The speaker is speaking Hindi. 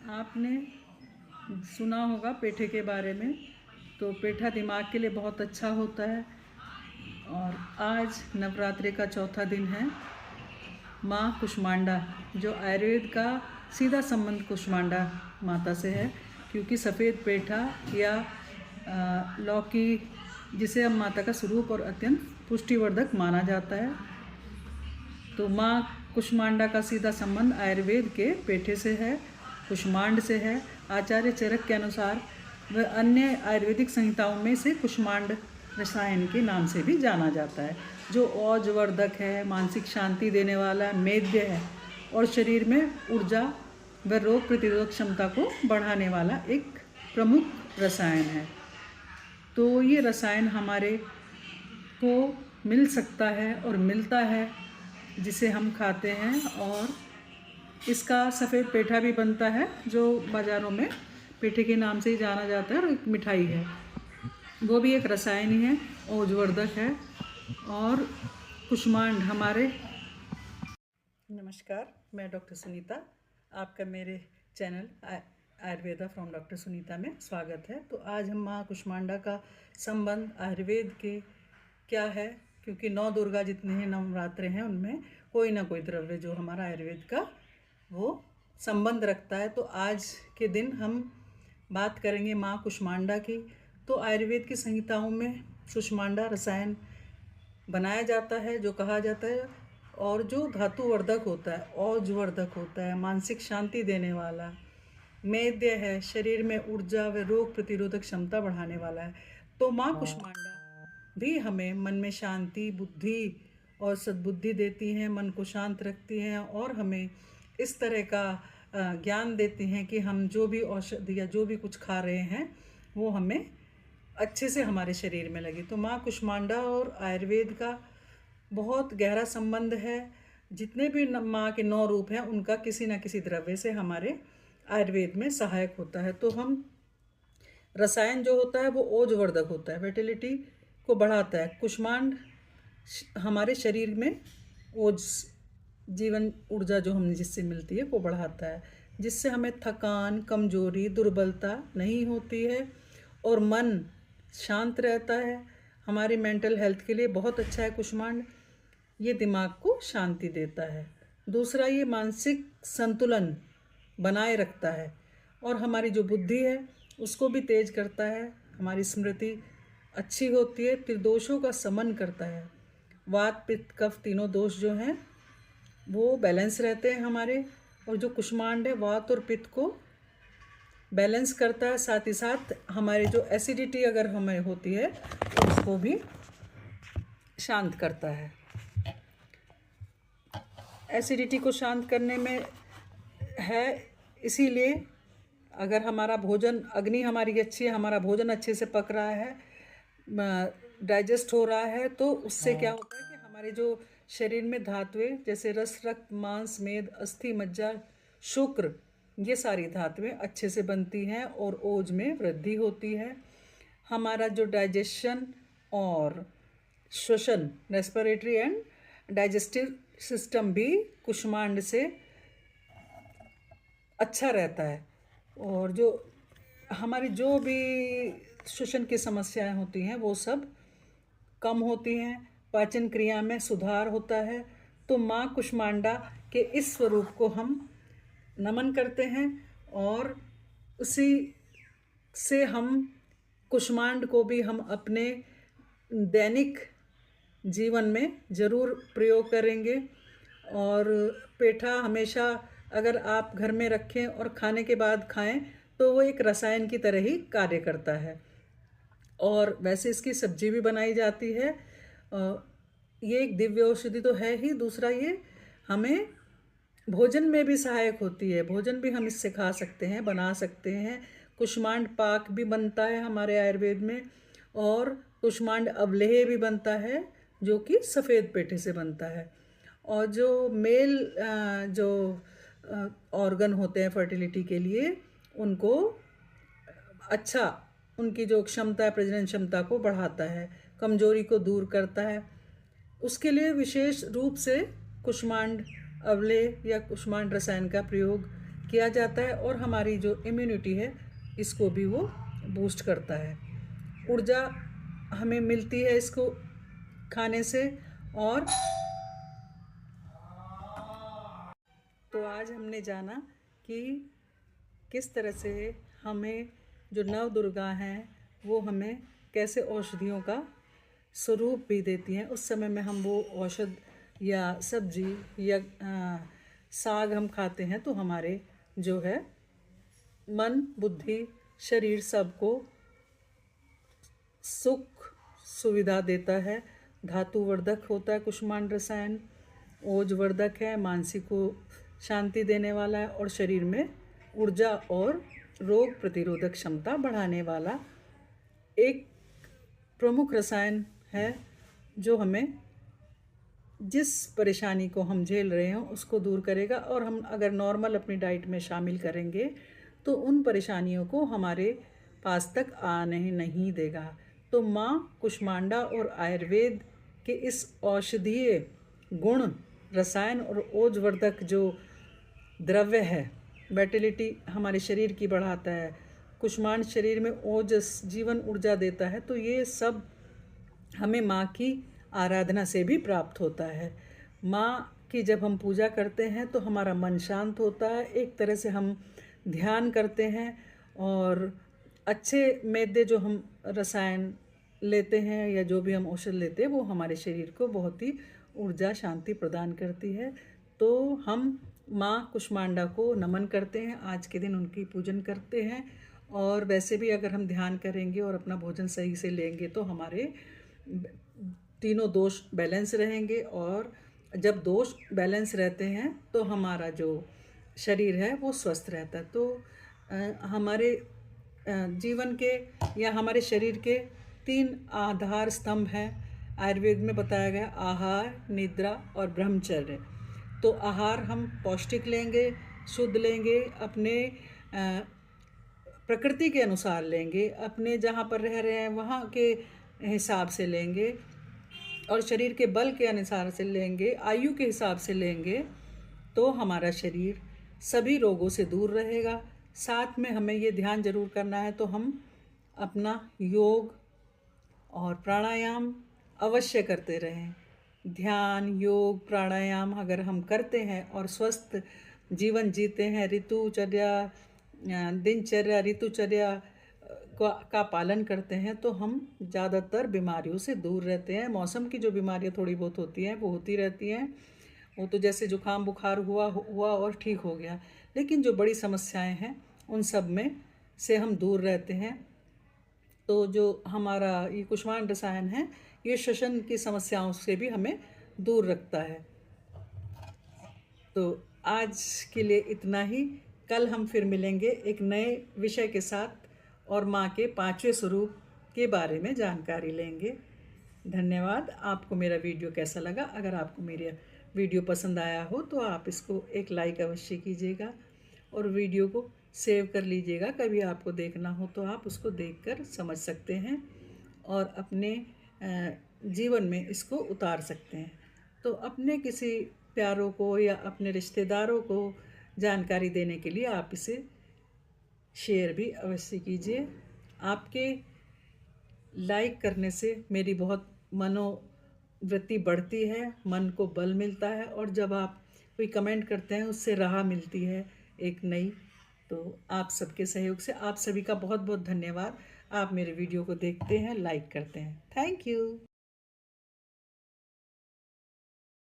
आपने सुना होगा पेठे के बारे में। तो पेठा दिमाग के लिए बहुत अच्छा होता है। और आज नवरात्रि का चौथा दिन है। माँ कुष्मांडा, जो आयुर्वेद का सीधा संबंध कुष्मांडा माता से है, क्योंकि सफ़ेद पेठा या लौकी, जिसे हम माता का स्वरूप और अत्यंत पुष्टिवर्धक माना जाता है। तो माँ कुष्मांडा का सीधा संबंध आयुर्वेद के पेठे से है, कुष्मांड से है। आचार्य चरक के अनुसार वह अन्य आयुर्वेदिक संहिताओं में से कुष्मांड रसायन के नाम से भी जाना जाता है, जो औजवर्धक है, मानसिक शांति देने वाला, मेद्य है और शरीर में ऊर्जा व रोग प्रतिरोधक क्षमता को बढ़ाने वाला एक प्रमुख रसायन है। तो ये रसायन हमारे को मिल सकता है और मिलता है, जिसे हम खाते हैं। और इसका सफ़ेद पेठा भी बनता है, जो बाज़ारों में पेठे के नाम से ही जाना जाता है, और एक मिठाई है, वो भी एक रसायन ही है, औजवर्धक है। और कुष्मांड हमारे। नमस्कार, मैं डॉक्टर सुनीता। आपका मेरे channel Ayurveda from doctor Sunita में स्वागत है। तो आज हम माँ कुष्मांडा का संबंध आयुर्वेद के क्या है, क्योंकि 9 दुर्गा जितने नवरात्रे हैं उनमें कोई ना कोई द्रव्य जो हमारा आयुर्वेद का वो संबंध रखता है। तो आज के दिन हम बात करेंगे माँ कुष्मांडा की। तो आयुर्वेद की संहिताओं में कुष्मांडा रसायन बनाया जाता है, जो कहा जाता है, और जो धातुवर्धक होता है, औजवर्धक होता है, मानसिक शांति देने वाला, मेद्य है, शरीर में ऊर्जा व रोग प्रतिरोधक क्षमता बढ़ाने वाला है। तो माँ कुष्मांडा भी हमें मन में शांति, बुद्धि और सद्बुद्धि देती हैं, मन को शांत रखती हैं, और हमें इस तरह का ज्ञान देती हैं कि हम जो भी औषधि या जो भी कुछ खा रहे हैं वो हमें अच्छे से हमारे शरीर में लगे। तो माँ कुष्मांडा और आयुर्वेद का बहुत गहरा संबंध है। जितने भी माँ के 9 रूप हैं, उनका किसी न किसी द्रव्य से हमारे आयुर्वेद में सहायक होता है। तो हम रसायन जो होता है वो ओजवर्धक होता है, फर्टिलिटी को बढ़ाता है। कुष्मांड हमारे शरीर में ओज, जीवन ऊर्जा जो हमें जिससे मिलती है वो बढ़ाता है, जिससे हमें थकान, कमजोरी, दुर्बलता नहीं होती है और मन शांत रहता है। हमारी मेंटल हेल्थ के लिए बहुत अच्छा है कुष्मांड। ये दिमाग को शांति देता है। दूसरा, ये मानसिक संतुलन बनाए रखता है, और हमारी जो बुद्धि है उसको भी तेज करता है। हमारी स्मृति अच्छी होती है। त्रिदोषों का समन करता है। वात, पित्त, कफ तीनों दोष जो हैं वो बैलेंस रहते हैं हमारे। और जो कुष्मांड है वात और पित्त को बैलेंस करता है। साथ ही साथ हमारी जो एसिडिटी अगर हमें होती है तो उसको भी शांत करता है। एसिडिटी को शांत करने में है, इसीलिए अगर हमारा भोजन, अग्नि हमारी अच्छी है, हमारा भोजन अच्छे से पक रहा है, डाइजेस्ट हो रहा है, तो उससे क्या होता है कि हमारे जो शरीर में धातुएं जैसे रस, रक्त, मांस, मेद, अस्थि, मज्जा, शुक्र, ये सारी धातुएं अच्छे से बनती हैं और ओज में वृद्धि होती है। हमारा जो डाइजेशन और श्वसन, रेस्पिरेटरी एंड डाइजेस्टिव सिस्टम भी कुष्मांड से अच्छा रहता है। और जो हमारी जो भी श्वसन की समस्याएं होती हैं वो सब कम होती हैं। पाचन क्रिया में सुधार होता है। तो माँ कुष्मांडा के इस स्वरूप को हम नमन करते हैं, और उसी से हम कुष्मांड को भी हम अपने दैनिक जीवन में ज़रूर प्रयोग करेंगे। और पेठा हमेशा अगर आप घर में रखें और खाने के बाद खाएं तो वो एक रसायन की तरह ही कार्य करता है। और वैसे इसकी सब्जी भी बनाई जाती है। ये एक दिव्य औषधि तो है ही। दूसरा, ये हमें भोजन में भी सहायक होती है। भोजन भी हम इससे खा सकते हैं, बना सकते हैं। कुष्मांड पाक भी बनता है हमारे आयुर्वेद में, और कुष्मांड अवलेह भी बनता है, जो कि सफ़ेद पेठे से बनता है। और जो मेल जो ऑर्गन होते हैं फर्टिलिटी के लिए, उनको अच्छा, उनकी जो क्षमता है, प्रजनन क्षमता को बढ़ाता है, कमजोरी को दूर करता है। उसके लिए विशेष रूप से कुष्मांड अवलेह या कुष्मांड रसायन का प्रयोग किया जाता है और हमारी जो इम्यूनिटी है इसको भी वो बूस्ट करता है। ऊर्जा हमें मिलती है इसको खाने से। और तो आज हमने जाना कि किस तरह से हमें जो नव दुर्गा हैं वो हमें कैसे औषधियों का स्वरूप भी देती हैं। उस समय में हम वो औषध या सब्जी या साग हम खाते हैं तो हमारे जो है मन, बुद्धि, शरीर सबको सुख सुविधा देता है। धातुवर्धक होता है कुष्मांड रसायन, ओजवर्धक है, मानसिक को शांति देने वाला है और शरीर में ऊर्जा और रोग प्रतिरोधक क्षमता बढ़ाने वाला एक प्रमुख रसायन है जो हमें जिस परेशानी को हम झेल रहे हैं उसको दूर करेगा। और हम अगर नॉर्मल अपनी डाइट में शामिल करेंगे तो उन परेशानियों को हमारे पास तक आने नहीं देगा। तो माँ कुष्मांडा और आयुर्वेद के इस औषधीय गुण, रसायन और ओजवर्धक जो द्रव्य है, वाइटलिटी हमारे शरीर की बढ़ाता है, कुष्मांड शरीर में ओजस जीवन ऊर्जा देता है, तो ये सब हमें माँ की आराधना से भी प्राप्त होता है। माँ की जब हम पूजा करते हैं तो हमारा मन शांत होता है, एक तरह से हम ध्यान करते हैं और अच्छे मैदे जो हम रसायन लेते हैं या जो भी हम औषध लेते हैं वो हमारे शरीर को बहुत ही ऊर्जा शांति प्रदान करती है। तो हम माँ कुष्मांडा को नमन करते हैं, आज के दिन उनकी पूजन करते हैं। और वैसे भी अगर हम ध्यान करेंगे और अपना भोजन सही से लेंगे तो हमारे तीनों दोष बैलेंस रहेंगे। और जब दोष बैलेंस रहते हैं तो हमारा जो शरीर है वो स्वस्थ रहता है। तो हमारे जीवन के या हमारे शरीर के 3 आधार स्तंभ हैं, आयुर्वेद में बताया गया, आहार, निद्रा और ब्रह्मचर्य। तो आहार हम पौष्टिक लेंगे, शुद्ध लेंगे, अपने प्रकृति के अनुसार लेंगे, अपने जहाँ पर रह रहे हैं वहाँ के हिसाब से लेंगे और शरीर के बल के अनुसार से लेंगे, आयु के हिसाब से लेंगे, तो हमारा शरीर सभी रोगों से दूर रहेगा। साथ में हमें ये ध्यान जरूर करना है, तो हम अपना योग और प्राणायाम अवश्य करते रहें। ध्यान, योग, प्राणायाम अगर हम करते हैं और स्वस्थ जीवन जीते हैं, ऋतुचर्या, दिनचर्या, ऋतुचर्या का पालन करते हैं तो हम ज़्यादातर बीमारियों से दूर रहते हैं। मौसम की जो बीमारियां थोड़ी बहुत होती हैं वो होती रहती हैं, वो तो जैसे जुकाम बुखार हुआ और ठीक हो गया, लेकिन जो बड़ी समस्याएं हैं उन सब में से हम दूर रहते हैं। तो जो हमारा ये कुष्मांड रसायन है ये श्वसन की समस्याओं से भी हमें दूर रखता है। तो आज के लिए इतना ही। कल हम फिर मिलेंगे एक नए विषय के साथ और माँ के 5वें स्वरूप के बारे में जानकारी लेंगे। धन्यवाद। आपको मेरा वीडियो कैसा लगा? अगर आपको मेरा वीडियो पसंद आया हो तो आप इसको एक लाइक अवश्य कीजिएगा और वीडियो को सेव कर लीजिएगा। कभी आपको देखना हो तो आप उसको देखकर समझ सकते हैं और अपने जीवन में इसको उतार सकते हैं। तो अपने किसी प्यारों को या अपने रिश्तेदारों को जानकारी देने के लिए आप इसे शेयर भी अवश्य कीजिए। आपके लाइक करने से मेरी बहुत मनोवृत्ति बढ़ती है, मन को बल मिलता है और जब आप कोई कमेंट करते हैं उससे राह मिलती है एक नई। तो आप सबके सहयोग से आप सभी का बहुत बहुत धन्यवाद। आप मेरे वीडियो को देखते हैं, लाइक करते हैं। Thank you.